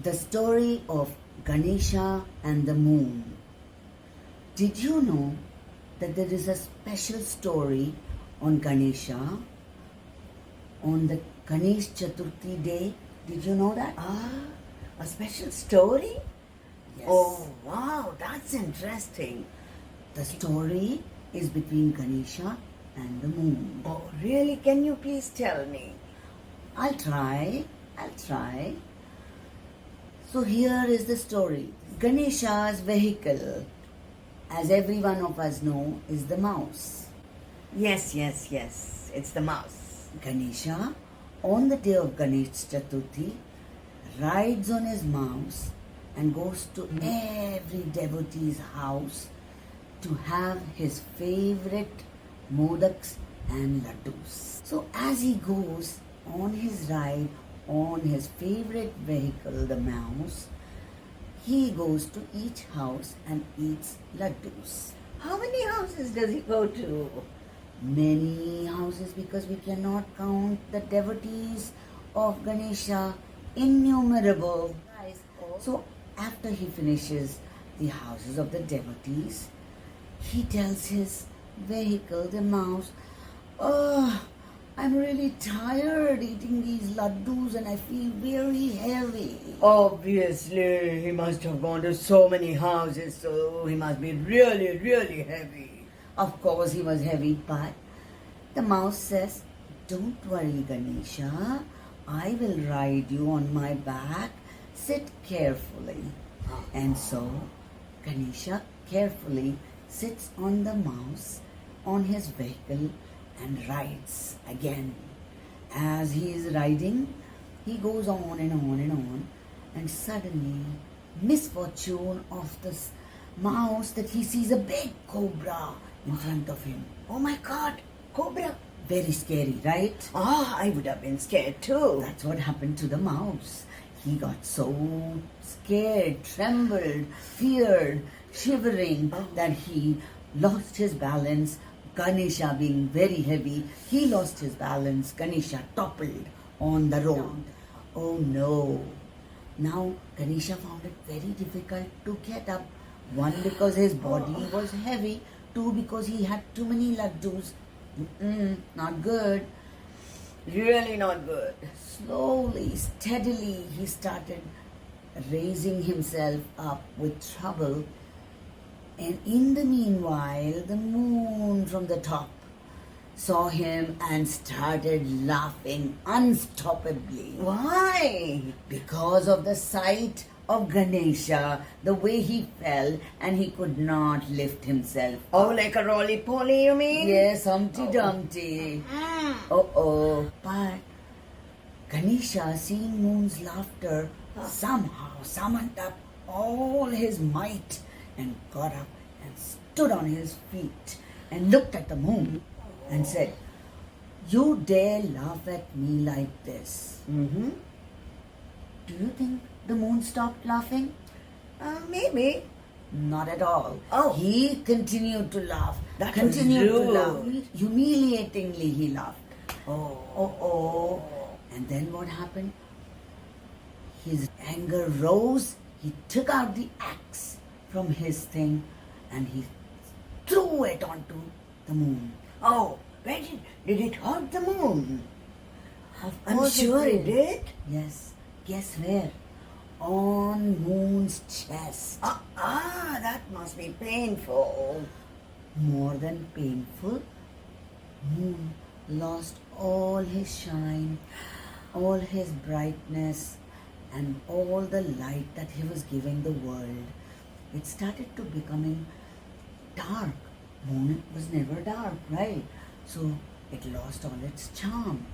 The story of Ganesha and the moon. Did you know that there is a special story on Ganesha on the Ganesh Chaturthi day? Did you know that? A special story? Yes. Oh, wow, that's interesting. The story is between Ganesha and the moon. Oh, really? Can you please tell me? I'll try. So here is the story. Ganesha's vehicle, as every one of us know, is the mouse. Yes. It's the mouse. Ganesha, on the day of Ganesh Chaturthi, rides on his mouse and goes to every devotee's house to have his favorite modaks and laddus. So as he goes on his ride on his favorite vehicle, the mouse, he goes to each house and eats laddus. How many houses does he go to? Many houses, because we cannot count the devotees of Ganesha, innumerable. So after he finishes the houses of the devotees, he tells his vehicle, the mouse, "Oh, I'm really tired eating these laddus and I feel very heavy." Obviously, he must have gone to so many houses, so he must be really, really heavy. Of course he was heavy, but the mouse says, "Don't worry, Ganesha, I will ride you on my back. Sit carefully." And so Ganesha carefully sits on the mouse on his vehicle and rides again. As he is riding, he goes on and on and on, and suddenly, misfortune of this mouse, that he sees a big cobra in front of him. Oh my God, cobra. Very scary, right? I would have been scared too. That's what happened to the mouse. He got so scared, trembled, feared, shivering, that he lost his balance. Ganesha being very heavy, he lost his balance. Ganesha toppled on the road. Oh no. Now Ganesha found it very difficult to get up. One, because his body was heavy. Two, because he had too many laddus. Not good. Really not good. Slowly, steadily, he started raising himself up with trouble. And in the meanwhile, the moon from the top saw him and started laughing unstoppably. Why? Because of the sight of Ganesha, the way he fell, and he could not lift himself. Oh, like a roly-poly, you mean? Yes, Humpty Dumpty. Oh. But Ganesha, seeing Moon's laughter, somehow summoned up all his might and got up and stood on his feet and looked at the moon and said, "You dare laugh at me like this?" Mm-hmm. Do you think the moon stopped laughing? Maybe. Not at all. Oh. He continued to laugh. That continued was to laugh. rude. Humiliatingly he laughed. Oh. And then what happened? His anger rose. He took out the axe from his thing and he threw it onto the moon. Oh, where did it hurt the moon? I'm course sure it did. Yes. Guess where? On Moon's chest. That must be painful. More than painful, Moon lost all his shine, all his brightness, and all the light that he was giving the world. It started to becoming dark. Moon was never dark, right? So it lost all its charm.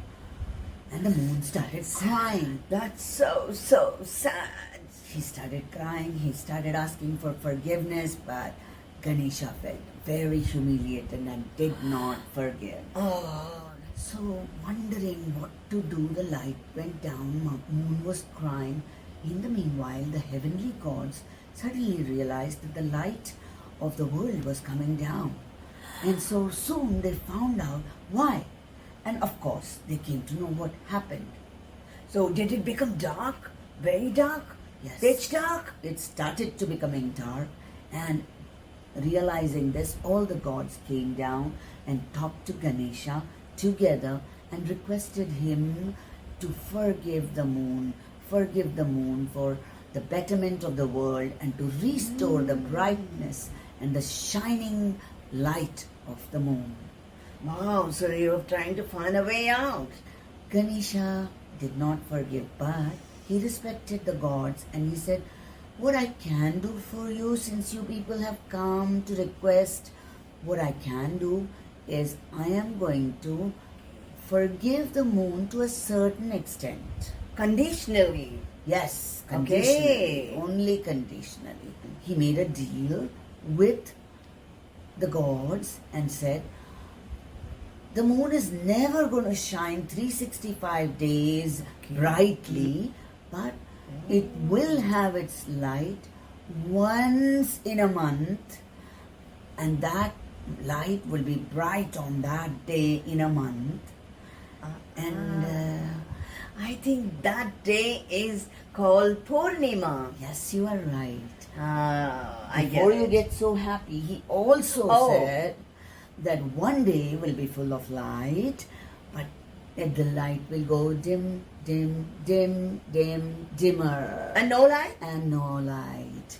And the moon started crying. That's so sad. He started crying. He started asking for forgiveness, but Ganesha felt very humiliated and did not forgive. So, wondering what to do, the light went down. Moon was crying. In the meanwhile, the heavenly gods suddenly realized that the light of the world was coming down. And so soon they found out why. And of course, they came to know what happened. So did it become dark? Very dark? Yes. Pitch dark? It started to becoming dark, and realizing this, all the gods came down and talked to Ganesha together and requested him to forgive the moon for the betterment of the world and to restore the brightness and the shining light of the moon. Wow, so you're trying to find a way out. Ganesha did not forgive, but he respected the gods and he said, what I can do for you, since you people have come to request, what I can do is I am going to forgive the moon to a certain extent. Conditionally. Yes, Okay. conditionally, only conditionally. He made a deal with the gods and said, the moon is never going to shine 365 days brightly, but it will have its light once in a month, and that light will be bright on that day in a month. And I think that day is called Purnima. yes, you are right. I Before you it. get so happy, he also Oh. said that one day will be full of light, but that the light will go dim, dim, dim, dim, dimmer. And no light? And no light.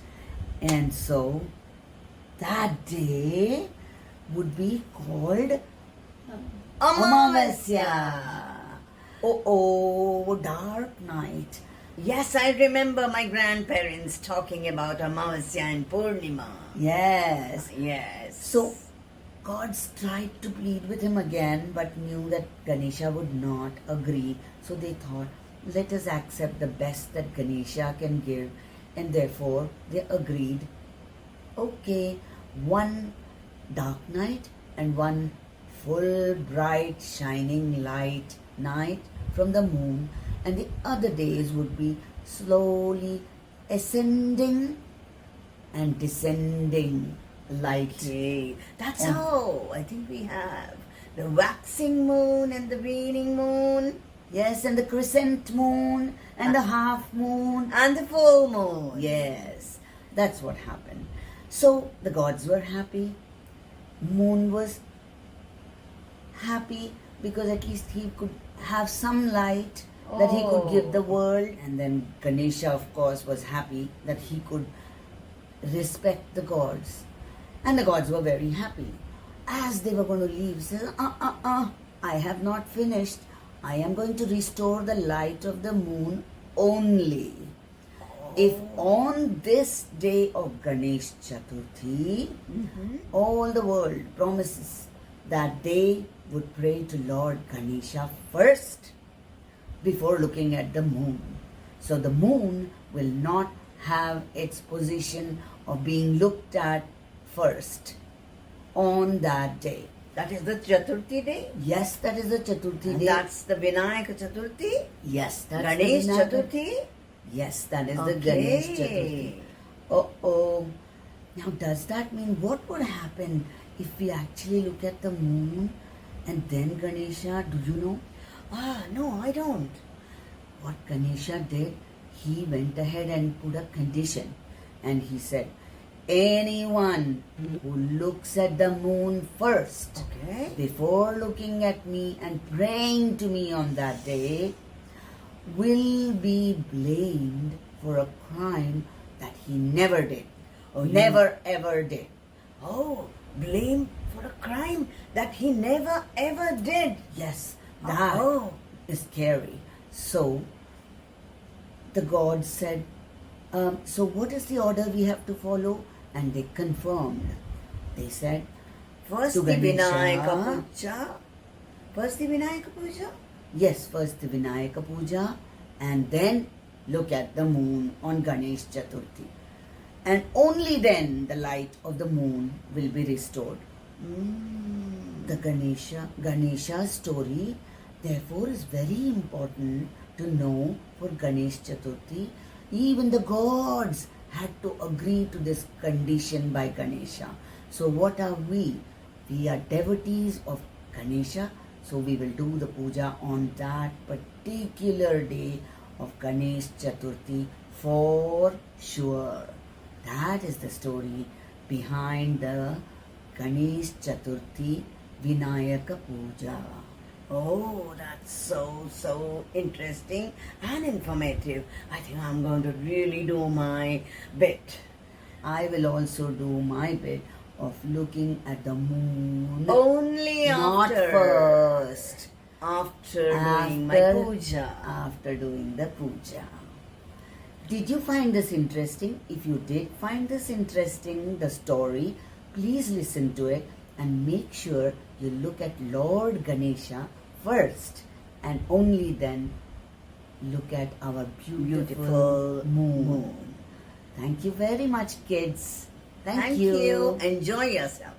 And so that day would be called Amavasya. Oh, dark night. Yes, I remember my grandparents talking about Amavasya and Purnima. Yes. Yes. So gods tried to plead with him again, but knew that Ganesha would not agree. So they thought, let us accept the best that Ganesha can give. And therefore they agreed, okay, one dark night and one full bright shining light night from the moon, and the other days would be slowly ascending and descending light. Okay, that's On- how I think we have the waxing moon and the waning moon Yes, and the crescent moon and the half moon. and the full moon. Yes, that's what happened. So the gods were happy. Moon was happy because at least he could have some light that he could give the world. And then Ganesha, of course, was happy that he could respect the gods. And the gods were very happy. As they were going to leave, he said, I have not finished. I am going to restore the light of the moon only. If on this day of Ganesh Chaturthi, all the world promises that they would pray to Lord Ganesha first before looking at the moon. So the moon will not have its position of being looked at first on that day. That is the Chaturthi day. Yes, that is the Chaturthi And day. that's the Vinayaka Chaturthi. Yes, that's Ganesh the Vinayaka- Chaturthi. Yes, that is the Okay. Ganesh Chaturthi. Oh. Now, does that mean what would happen if we actually look at the moon and then Ganesha? Do you know No, I don't. what Ganesha did? He went ahead and put a condition, and he said, anyone who looks at the moon first Okay. before looking at me and praying to me on that day will be blamed for a crime that he never did. Oh, you- Never ever did. Oh, blame for a crime that he never ever did. Yes, that Oh. is scary. So the gods said, so what is the order we have to follow? And they confirmed. They said, First To the Ganesha. Vinayaka Puja. First the Vinayaka Puja. yes, first the Vinayaka Puja, and then look at the moon on Ganesh Chaturthi. And only then the light of the moon will be restored. The Ganesha story, therefore, is very important to know for Ganesh Chaturthi. Even the gods had to agree to this condition by Ganesha. So what are we? We are devotees of Ganesha. So we will do the puja on that particular day of Ganesh Chaturthi For sure. That is the story behind the Ganesh Chaturthi Vinayaka Puja. Oh, that's so interesting and informative. I think I'm going to really do my bit. I will also do my bit of looking at the moon. Only Not after. first. After doing my After- puja. After doing the puja. Did you find this interesting? If you did find this interesting, the story, please listen to it and make sure you look at Lord Ganesha first and only then look at our beautiful moon. Thank you very much, kids. Thank you. Enjoy yourself.